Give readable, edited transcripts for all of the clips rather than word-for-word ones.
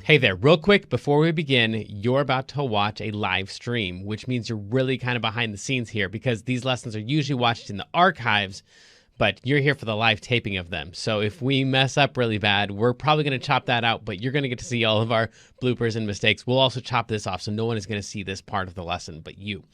Hey there, real quick before we begin, you're about to watch a live stream, which means you're really kind of behind the scenes here because these lessons are usually watched in the archives, but you're here for the live taping of them. So if we mess up really bad, we're probably going to chop that out, but you're going to get to see all of our bloopers and mistakes. We'll also chop this off, so no one is going to see this part of the lesson but you.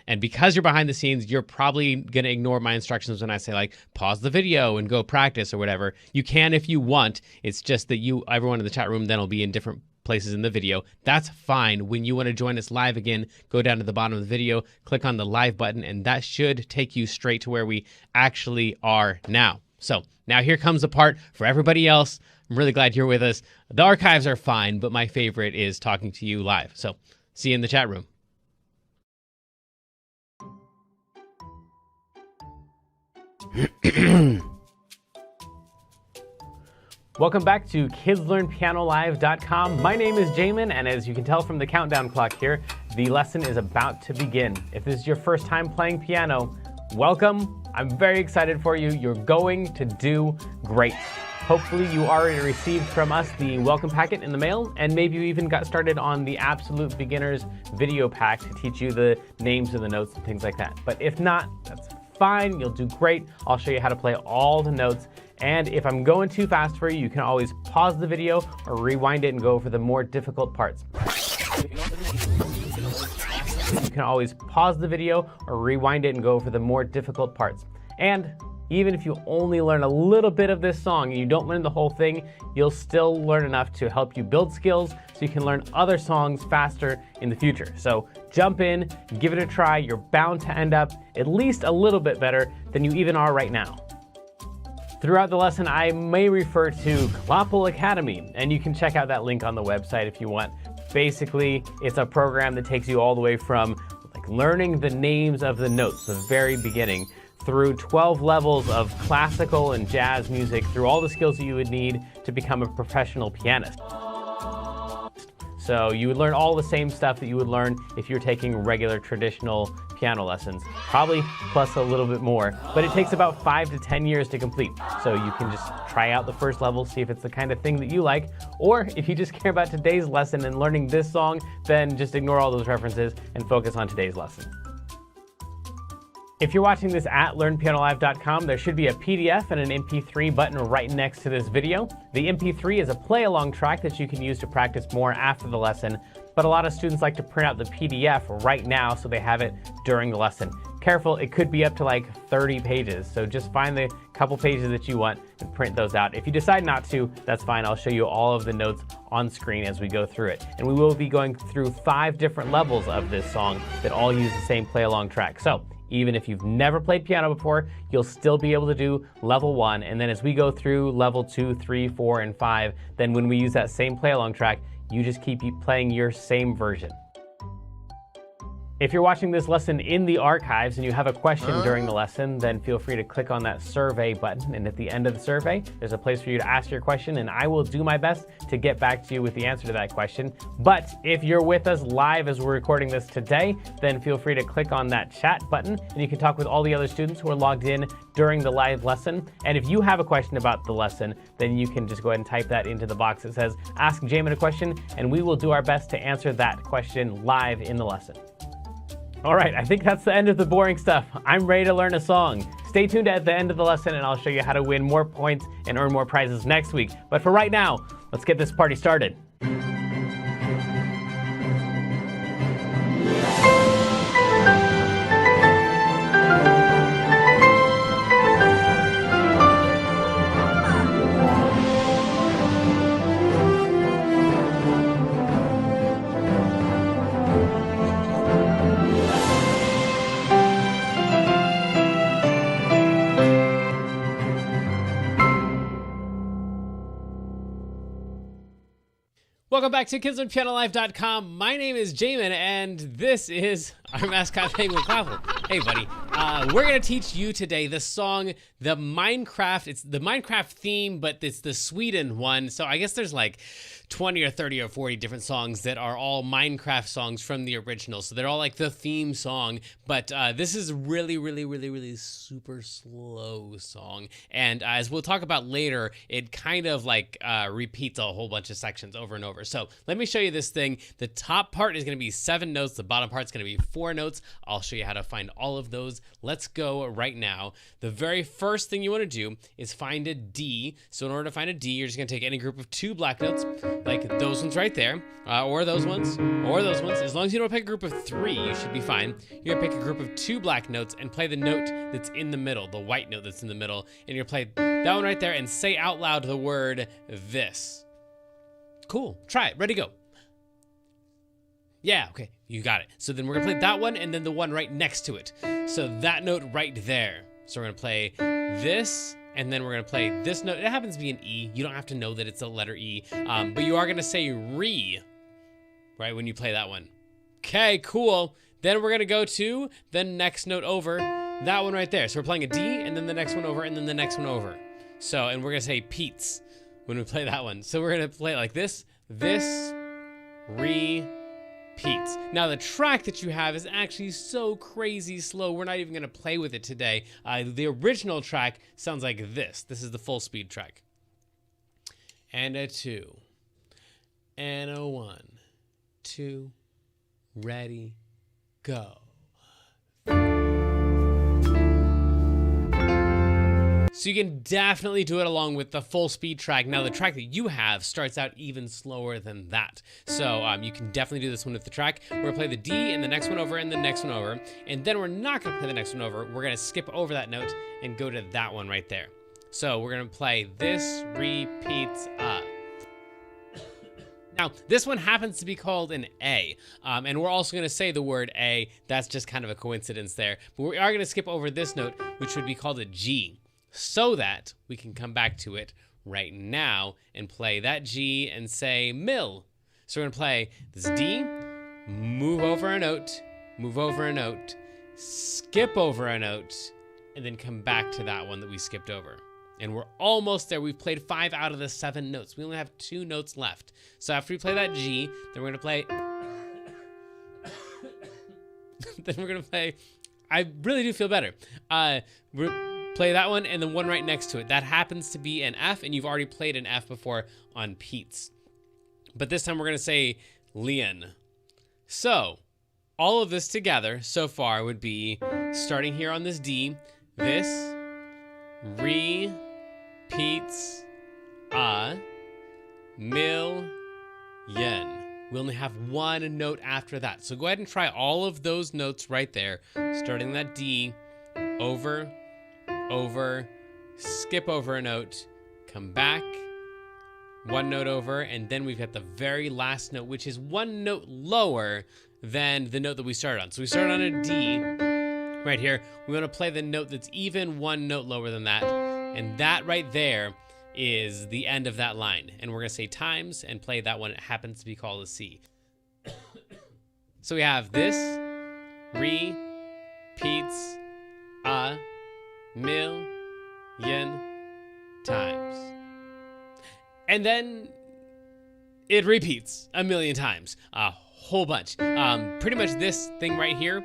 And because you're behind the scenes, you're probably going to ignore my instructions when I say, like, pause the video and go practice or whatever. You can if you want. It's just that everyone in the chat room then will be in different places in the video. That's fine. When you want to join us live again, go down to the bottom of the video, click on the live button, and that should take you straight to where we actually are now. So now here comes the part for everybody else. I'm really glad you're with us. The archives are fine, but my favorite is talking to you live. So see you in the chat room. Welcome back to KidsLearnPianoLive.com. My name is Jamin, and as you can tell from the countdown clock here, the lesson is about to begin. If this is your first time playing piano, welcome. I'm very excited for you. You're going to do great. Hopefully you already received from us the welcome packet in the mail, and maybe you even got started on the Absolute Beginners video pack to teach you the names of the notes and things like that. But if not, that's fine. You'll do great. I'll show you how to play all the notes. And if I'm going too fast for you, you can always pause the video or rewind it and go over the more difficult parts. You can always pause the video or rewind it and go over the more difficult parts. And even if you only learn a little bit of this song and you don't learn the whole thing, you'll still learn enough to help you build skills so you can learn other songs faster in the future. So jump in, give it a try. You're bound to end up at least a little bit better than you even are right now. Throughout the lesson, I may refer to Klobble Academy, and you can check out that link on the website if you want. Basically, it's a program that takes you all the way from learning the names of the notes, the very beginning, through 12 levels of classical and jazz music, through all the skills that you would need to become a professional pianist. So you would learn all the same stuff that you would learn if you're taking regular traditional piano lessons, probably plus a little bit more, but it takes about 5 to 10 years to complete. So you can just try out the first level, see if it's the kind of thing that you like, or if you just care about today's lesson and learning this song, then just ignore all those references and focus on today's lesson. If you're watching this at learnpianolive.com, there should be a PDF and an MP3 button right next to this video. The MP3 is a play-along track that you can use to practice more after the lesson, but a lot of students like to print out the PDF right now so they have it during the lesson. Careful, it could be up to like 30 pages, so just find the couple pages that you want and print those out. If you decide not to, that's fine. I'll show you all of the notes on screen as we go through it. And we will be going through 5 different levels of this song that all use the same play-along track. So even if you've never played piano before, you'll still be able to do level 1. And then as we go through level 2, 3, 4, and 5, then when we use that same play-along track, you just keep playing your same version. If you're watching this lesson in the archives and you have a question during the lesson, then feel free to click on that survey button. And at the end of the survey, there's a place for you to ask your question, and I will do my best to get back to you with the answer to that question. But if you're with us live as we're recording this today, then feel free to click on that chat button, and you can talk with all the other students who are logged in during the live lesson. And if you have a question about the lesson, then you can just go ahead and type that into the box that says, Ask Jamin a Question, and we will do our best to answer that question live in the lesson. All right, I think that's the end of the boring stuff. I'm ready to learn a song. Stay tuned at the end of the lesson and I'll show you how to win more points and earn more prizes next week. But for right now, let's get this party started. Welcome back to KidsLearnPianoLive.com. My name is Jamin, and this is our mascot penguin Klobble. Hey, buddy. We're going to teach you today the song, the Minecraft. It's the Minecraft theme, but it's the Sweden one. So I guess there's like 20 or 30 or 40 different songs that are all Minecraft songs from the original. So they're all like the theme song, but this is really super slow song. And as we'll talk about later, it kind of like repeats a whole bunch of sections over and over. So let me show you this thing. The top part is going to be 7 notes. The bottom part is going to be 4 notes. I'll show you how to find all of those. Let's go right now. The very first thing you want to do is find a D. So in order to find a D, you're just going to take any group of 2 black notes, like those ones right there, or those ones, or those ones. As long as you don't pick a group of 3, you should be fine. You're going to pick a group of 2 black notes and play the note that's in the middle, the white note that's in the middle, and you're going to play that one right there and say out loud the word this. Cool. Try it. Ready, go. Yeah, okay, you got it. So then we're gonna play that one and then the one right next to it. So that note right there. So we're gonna play this, and then we're gonna play this note. It happens to be an E. You don't have to know that it's a letter E, but you are gonna say re, right, when you play that one. Okay, cool. Then we're gonna go to the next note over, that one right there. So we're playing a D, and then the next one over, and then the next one over. So, and we're gonna say Pete's when we play that one. So we're gonna play it like this, re, Pete. Now the track that you have is actually so crazy slow, we're not even gonna play with it today. The original track sounds like this. This is the full speed track. And a 2, and a 1, 2, ready, go. So you can definitely do it along with the full speed track. Now the track that you have starts out even slower than that. So you can definitely do this one with the track. We're gonna play the D and the next one over and the next one over. And then we're not gonna play the next one over. We're gonna skip over that note and go to that one right there. So we're gonna play this repeats up. Now, this one happens to be called an A, and we're also going to say the word A. That's just kind of a coincidence there. But we are going to skip over this note, which would be called a G, so that we can come back to it right now and play that G and say mill. So we're going to play this D, move over a note, skip over a note, and then come back to that one that we skipped over. And we're almost there. We've played 5 out of the 7 notes. We only have 2 notes left. So after we play that G, then we're gonna play. I really do feel better. Play that one and the one right next to it. That happens to be an F, and you've already played an F before on Pete's. But this time we're gonna say Leon. So all of this together so far would be starting here on this D, this repeats million. We only have 1 note after that. So go ahead and try all of those notes right there, starting that D, over, skip over a note, come back, 1 note over, and then we've got the very last note, which is 1 note lower than the note that we started on. So we started on a D right here. We want to play the note that's even 1 note lower than that. And that right there is the end of that line. And we're going to say times and play that one. It happens to be called a C. So we have this repeats million times. And then it repeats 1,000,000 times. A whole bunch. Pretty much this thing right here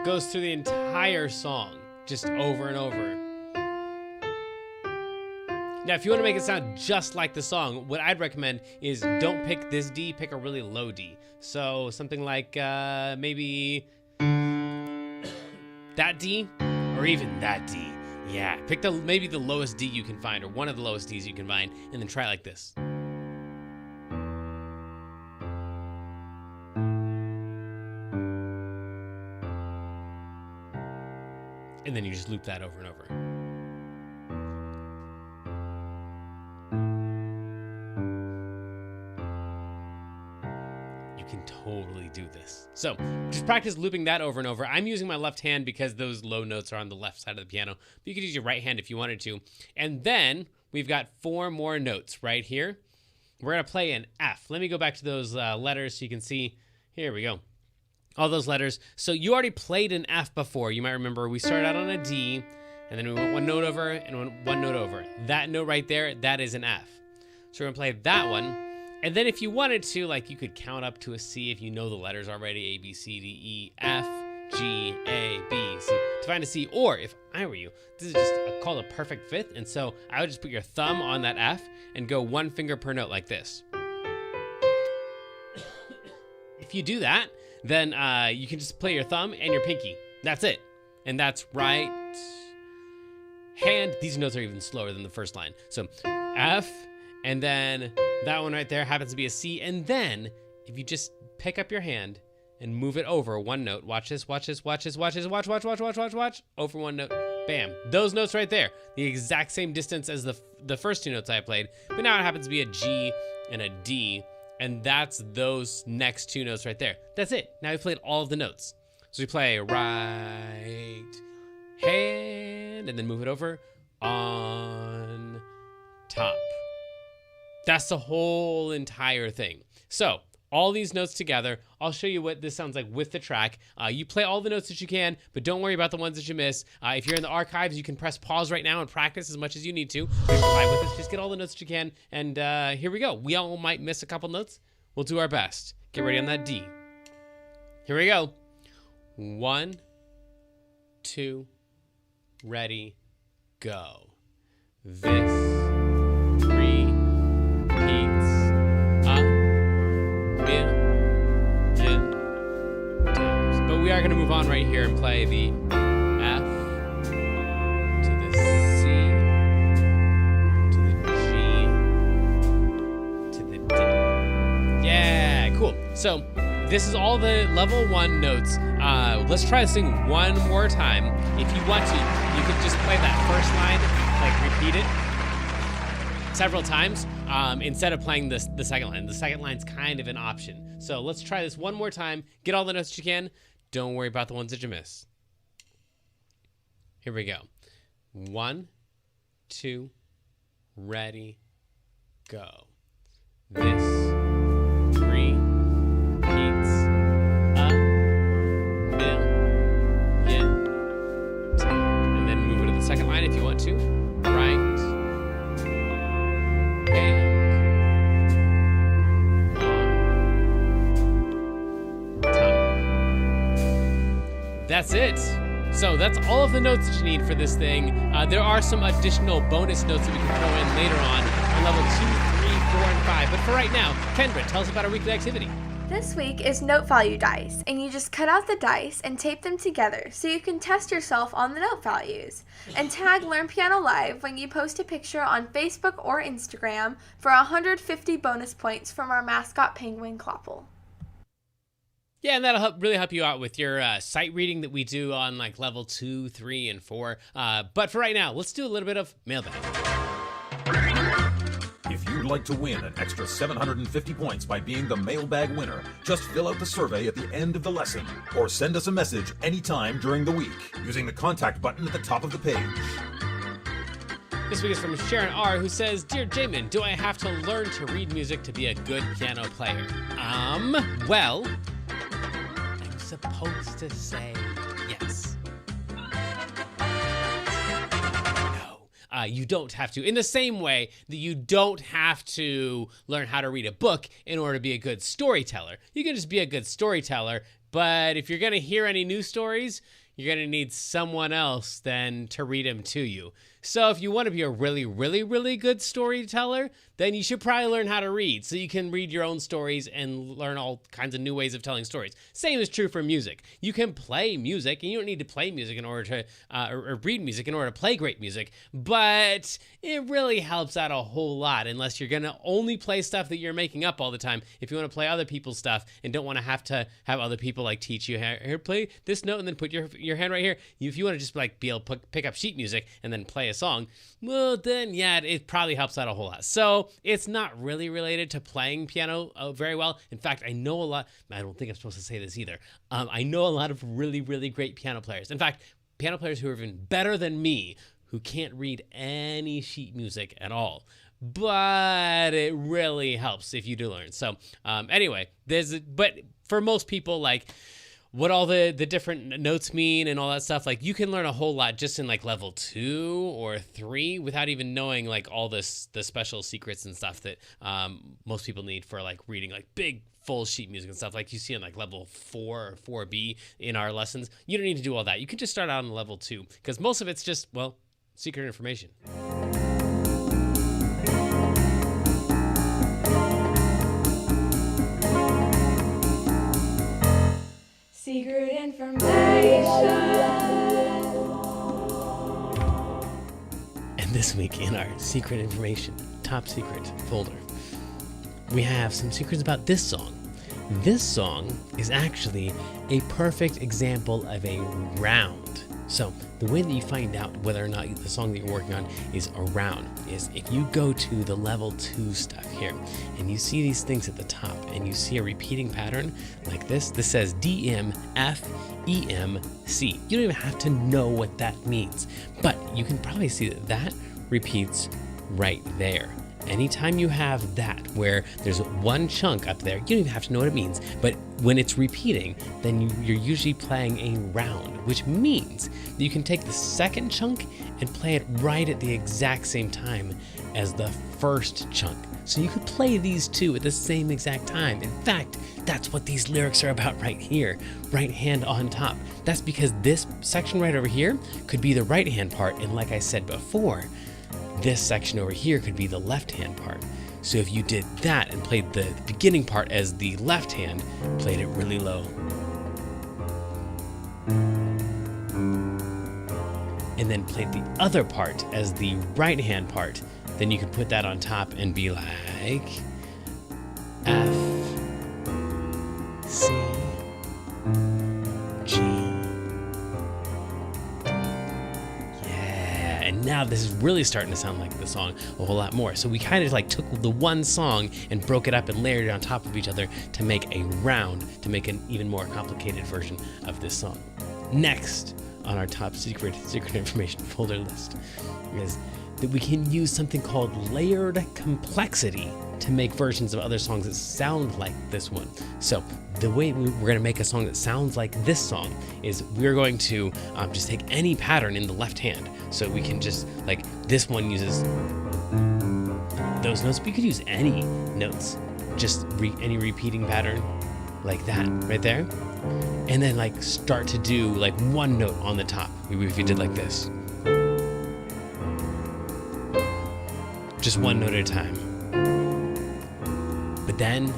goes through the entire song, just over and over. Now, if you want to make it sound just like the song, what I'd recommend is don't pick this D, pick a really low D. So something like maybe that D, or even that D. Yeah, pick maybe the lowest D you can find, or one of the lowest Ds you can find, and then try it like this. And then you just loop that over and over. You can totally do this. So just practice looping that over and over. I'm using my left hand because those low notes are on the left side of the piano. But you could use your right hand if you wanted to. And then we've got 4 more notes right here. We're going to play an F. Let me go back to those letters so you can see. Here we go. All those letters. So you already played an F before. You might remember we started out on a D, and then we went 1 note over and 1 note over. That note right there, that is an F. So we're gonna play that one. And then if you wanted to, like, you could count up to a C if you know the letters already, A, B, C, D, E, F, G, A, B, C, to find a C. Or if I were you, this is just called a perfect fifth. And so I would just put your thumb on that F and go 1 finger per note like this. If you do that, then you can just play your thumb and your pinky. That's it. And that's right hand. These notes are even slower than the first line. So F, and then that one right there happens to be a C. And then if you just pick up your hand and move it over 1 note, watch this, watch this, watch this, watch this, watch, over 1 note, bam. Those notes right there, the exact same distance as the first 2 notes I played, but now it happens to be a G and a D. And that's those next 2 notes right there. That's it. Now we played all of the notes. So we play right hand and then move it over on top. That's the whole entire thing. So all these notes together, I'll show you what this sounds like with the track. You play all the notes that you can, but don't worry about the ones that you miss. If you're in the archives, you can press pause right now and practice as much as you need to. If you're live with us, just get all the notes that you can. And here we go. We all might miss a couple notes. We'll do our best. Get ready on that D. Here we go. 1, 2, ready, go. This repeats we are going to move on right here and play the F to the C Cool. So this is all the level 1 notes. Let's try this thing one more time. If you want to, you can just play that first line, like repeat it several times instead of playing the second line. The second line's kind of an option. So let's try this one more time. Get all the notes you can. Don't worry about the ones that you miss. Here we go. 1, 2, ready, go. This repeats a million times. And then move to the second line if you want to. Right hand on top. That's it. So that's all of the notes that you need for this thing. There are some additional bonus notes that we can throw in later on level 2, 3, 4, and 5. But for right now, Kendra, tell us about our weekly activity. This week is note value dice, and you just cut out the dice and tape them together so you can test yourself on the note values. And tag Learn Piano Live when you post a picture on Facebook or Instagram for 150 bonus points from our mascot penguin, Klobble. Yeah, and that'll really help you out with your sight reading that we do on like level 2, 3, and 4. But for right now, let's do a little bit of Mailbag. If you'd like to win an extra 750 points by being the Mailbag winner, just fill out the survey at the end of the lesson or send us a message anytime during the week using the contact button at the top of the page. This week is from Sharon R., who says, Dear Jamin, do I have to learn to read music to be a good piano player? Well, I'm supposed to say yes. You don't have to. In the same way that you don't have to learn how to read a book in order to be a good storyteller. You can just be a good storyteller, but if you're going to hear any new stories, you're going to need someone else then to read them to you. So if you want to be a really, really, really good storyteller, then you should probably learn how to read so you can read your own stories and learn all kinds of new ways of telling stories. Same is true for music. You can play music, and you don't need to play music in order to, or read music in order to play great music, but it really helps out a whole lot unless you're going to only play stuff that you're making up all the time. If you want to play other people's stuff and don't want to have other people like teach you, here, play this note and then put your hand right here. If you want to just like be able to pick up sheet music and then play a song, well then yeah, it probably helps out a whole lot. So it's not really related to playing piano very well. In fact, I know a lot, I don't think I'm supposed to say this either. I know a lot of really, really great piano players. In fact, piano players who are even better than me, who can't read any sheet music at all. But it really helps if you do learn. So anyway, but for most people, like what all the different notes mean and all that stuff, like you can learn a whole lot just in like level 2 or 3 without even knowing like all the special secrets and stuff that most people need for like reading like big full sheet music and stuff like you see in like level 4 or 4B in our lessons. You don't need to do all that. You can just start out on level 2 because most of it's just, well, secret information. Secret information. And this week in our secret information, top secret folder, we have some secrets about this song. This song is actually a perfect example of a round. So the way that you find out whether or not the song that you're working on is a round is if you go to the level 2 stuff here and you see these things at the top and you see a repeating pattern like this. This says D, M, F, E, M, C. You don't even have to know what that means, but you can probably see that repeats right there. Anytime you have that where there's one chunk up there, you don't even have to know what it means, but when it's repeating, then you're usually playing a round, which means that you can take the second chunk and play it right at the exact same time as the first chunk. So you could play these two at the same exact time. In fact, that's what these lyrics are about right here, right hand on top. That's because this section right over here could be the right hand part, and like I said before, this section over here could be the left hand part. So if you did that and played the beginning part as the left hand, played it really low, and then played the other part as the right hand part, then you could put that on top and be like F, now this is really starting to sound like the song a whole lot more. So we kind of like took the one song and broke it up and layered it on top of each other to make a round, to make an even more complicated version of this song. Next on our top secret information folder list is that we can use something called layered complexity to make versions of other songs that sound like this one. So the way we're going to make a song that sounds like this song is we're going to just take any pattern in the left hand. So we can just, like, this one uses those notes, but you could use any notes, just any repeating pattern like that right there. And then like start to do like one note on the top. Maybe if you did like this. Just one note at a time. But then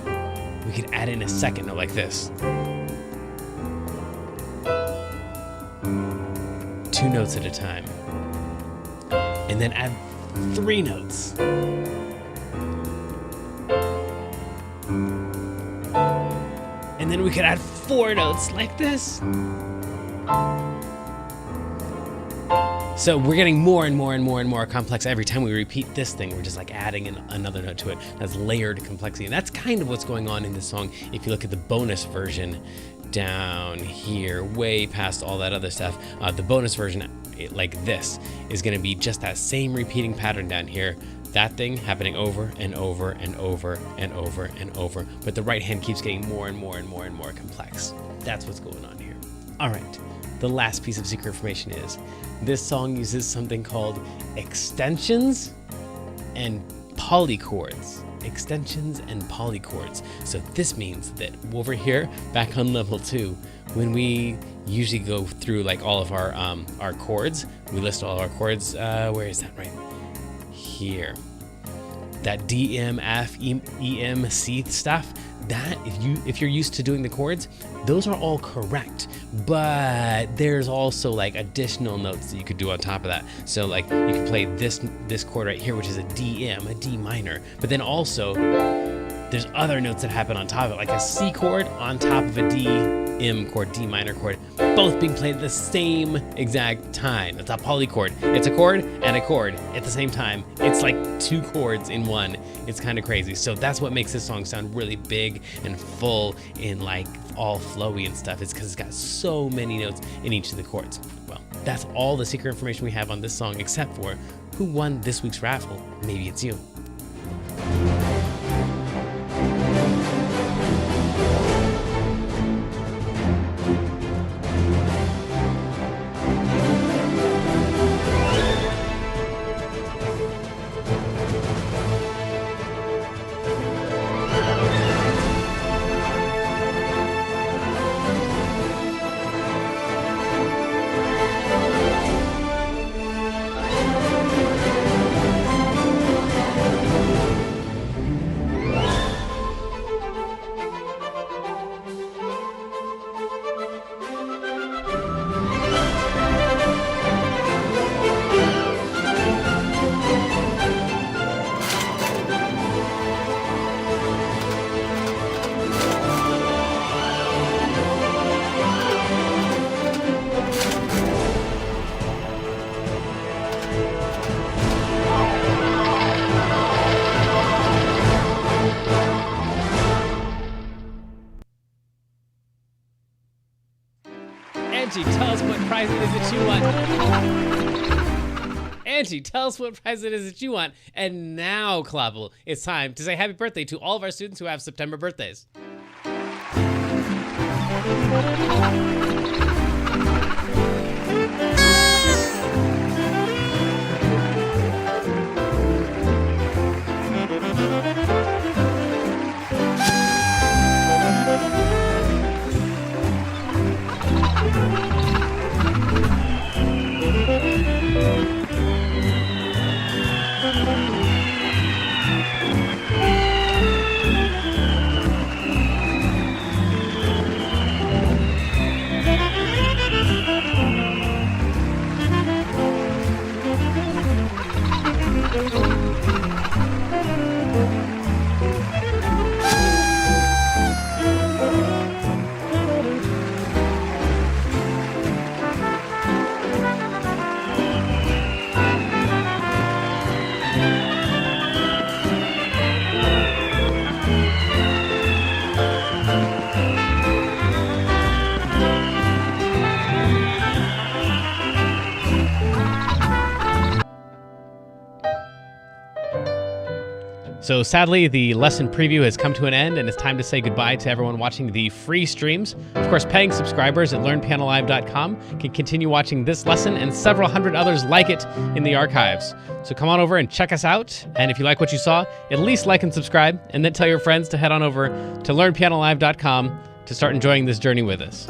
we could add in a second note like this. 2 notes at a time. And then add 3 notes. And then we could add 4 notes like this. So we're getting more and more and more and more complex every time we repeat this thing. We're just like adding another note to it. That's layered complexity. And that's kind of what's going on in this song. If you look at the bonus version down here, way past all that other stuff, the bonus version, like this, is going to be just that same repeating pattern down here. That thing happening over and over and over and over and over. But the right hand keeps getting more and more and more and more complex. That's what's going on here. All right. The last piece of secret information is this song uses something called extensions and polychords. Extensions and polychords. So this means that over here, back on level 2, when we usually go through like all of our chords, we list all our chords. Where is that? Right here. That D, M, F, E, M, C stuff. That if you're used to doing the chords, those are all correct, but there's also like additional notes that you could do on top of that. So like you could play this chord right here, which is a D M, a D minor, but then also there's other notes that happen on top of it, like a C chord on top of a D M chord, D minor chord, both being played at the same exact time. That's a polychord. It's a chord and a chord at the same time. It's like 2 chords in one. It's kind of crazy. So that's what makes this song sound really big and full and like all flowy and stuff. It's because it's got so many notes in each of the chords. Well, that's all the secret information we have on this song, except for who won this week's raffle. Maybe it's you. Angie, tell us what prize it is that you want. Angie, tell us what prize it is that you want. And now, klobble, it's time to say happy birthday to all of our students who have September birthdays. So sadly, the lesson preview has come to an end, and it's time to say goodbye to everyone watching the free streams. Of course, paying subscribers at learnpianolive.com can continue watching this lesson and several hundred others like it in the archives. So come on over and check us out. And if you like what you saw, at least like and subscribe, and then tell your friends to head on over to learnpianolive.com to start enjoying this journey with us.